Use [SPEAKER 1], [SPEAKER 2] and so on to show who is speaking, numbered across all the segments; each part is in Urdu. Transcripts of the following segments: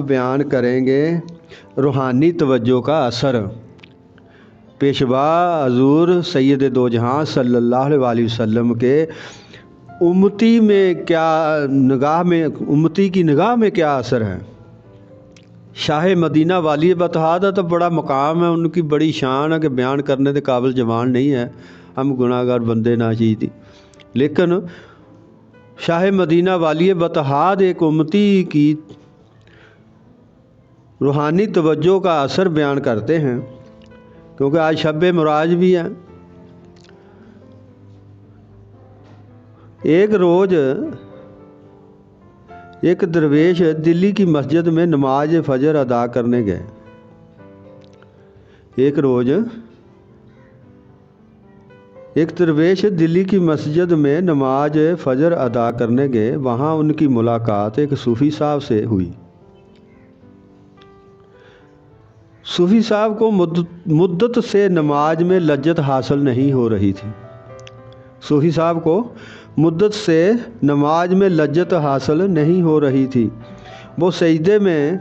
[SPEAKER 1] بیان کریں گے روحانی توجہ کا اثر۔ پیشوا حضور سید دو جہاں صلی اللہ علیہ وسلم کے امتی کی نگاہ میں کیا اثر ہے۔ شاہ مدینہ والی بتہادہ تو بڑا مقام ہے، ان کی بڑی شان ہے کہ بیان کرنے کے قابل جوان نہیں ہے، ہم گناہ گار بندے ناچیز تھی، لیکن شاہ مدینہ والی بتہاد ایک امتی کی روحانی توجہ کا اثر بیان کرتے ہیں، کیونکہ آج شب معراج بھی ہے۔ ایک روز ایک درویش دلی کی مسجد میں نماز فجر ادا کرنے گئے۔ ایک درویش دلی کی مسجد میں نماز فجر ادا کرنے گئے، وہاں ان کی ملاقات ایک صوفی صاحب سے ہوئی۔ صوفی صاحب کو مدت سے نماز میں لذت حاصل نہیں ہو رہی تھی۔ صوفی صاحب کو مدت سے نماز میں لذت حاصل نہیں ہو رہی تھی، وہ سجدے میں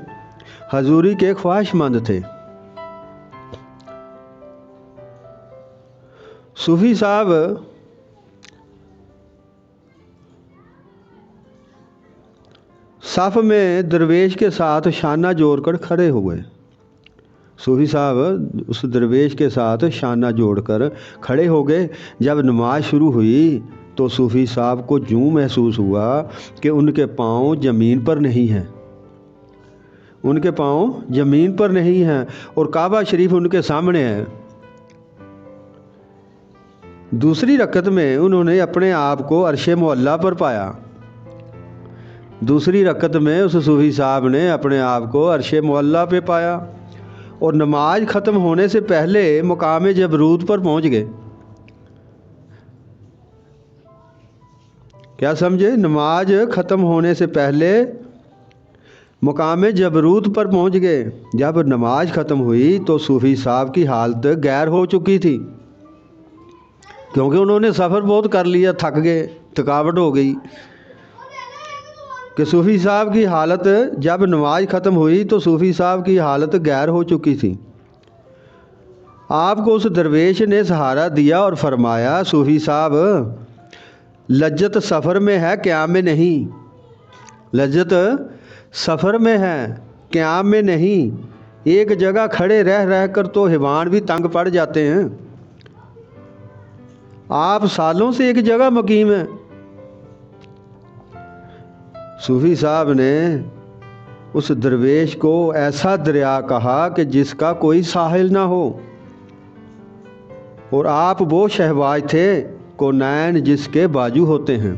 [SPEAKER 1] حضوری کے خواہش مند تھے۔ صوفی صاحب صف میں درویش کے ساتھ شانہ جوڑ کر کھڑے ہوئے۔ صوفی صاحب اس درویش کے ساتھ شانہ جوڑ کر کھڑے ہو گئے۔ جب نماز شروع ہوئی تو صوفی صاحب کو یوں محسوس ہوا کہ ان کے پاؤں زمین پر نہیں ہیں، اور کعبہ شریف ان کے سامنے ہے۔ دوسری رکعت میں انہوں نے اپنے آپ کو عرش معلیٰ پر پایا۔ دوسری رکعت میں اس صوفی صاحب نے اپنے آپ کو عرش معلیٰ پہ پایا اور نماز ختم ہونے سے پہلے مقام جبروت پر پہنچ گئے۔ کیا سمجھے؟ نماز ختم ہونے سے پہلے مقام جبروت پر پہنچ گئے۔ جب نماز ختم ہوئی تو صوفی صاحب کی حالت غیر ہو چکی تھی، کیونکہ انہوں نے سفر بہت کر لیا، تھک گئے، تھکاوٹ ہو گئی کہ صوفی صاحب کی حالت، جب نماز ختم ہوئی تو صوفی صاحب کی حالت غیر ہو چکی تھی۔ آپ کو اس درویش نے سہارا دیا اور فرمایا، صوفی صاحب لذت سفر میں ہے، قیام میں نہیں۔ لذت سفر میں ہے، قیام میں نہیں۔ ایک جگہ کھڑے رہ کر تو حیوان بھی تنگ پڑ جاتے ہیں، آپ سالوں سے ایک جگہ مقیم ہیں۔ صوفی صاحب نے اس درویش کو ایسا دریا کہا کہ جس کا کوئی ساحل نہ ہو، اور آپ وہ شہباز تھے کونین جس کے بازو ہوتے ہیں۔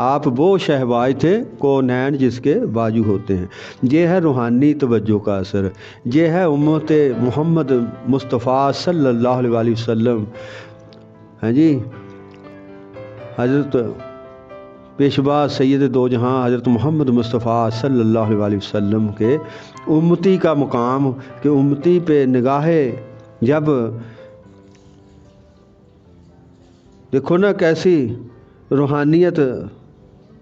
[SPEAKER 1] آپ وہ شہباز تھے کونین جس کے بازو ہوتے ہیں۔ یہ ہے روحانی توجہ کا اثر، یہ ہے امت محمد مصطفیٰ صلی اللہ علیہ وسلم، حضرت پیشوا سید دو جہاں حضرت محمد مصطفیٰ صلی اللہ علیہ وسلم کے امتی کا مقام، کہ امتی پہ نگاہیں، جب دیکھو نا کیسی روحانیت،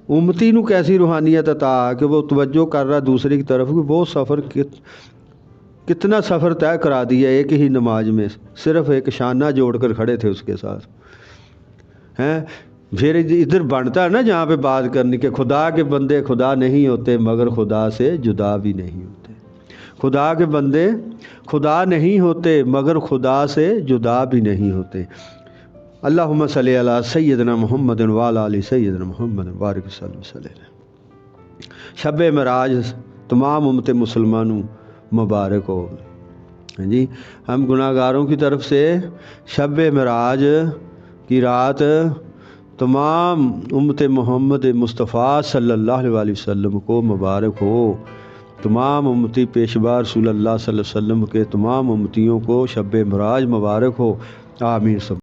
[SPEAKER 1] امتی نو کیسی روحانیت عطا کہ وہ توجہ کر رہا دوسرے کی طرف، کہ وہ سفر کتنا سفر طے کرا دیا ایک ہی نماز میں، صرف ایک شانہ جوڑ کر کھڑے تھے اس کے ساتھ ہیں۔ پھر ادھر بنتا ہے نا جہاں پہ بات کرنی کہ خدا کے بندے خدا نہیں ہوتے مگر خدا سے جدا بھی نہیں ہوتے۔ خدا کے بندے خدا نہیں ہوتے مگر خدا سے جدا بھی نہیں ہوتے۔ اللہم صلی علی سیدنا محمد وعلی آل سیدنا محمد بارک وسلم۔ شب معراج تمام امت مسلمانوں مبارک ہو۔ ہم گناہ گاروں کی طرف سے شب معراج کی رات تمام امت محمد مصطفیٰ صلی اللہ علیہ وسلم کو مبارک ہو۔ تمام امتی پیشوا رسول اللہ صلی اللہ علیہ وسلم کے تمام امتیوں کو شب معراج مبارک ہو، آمین۔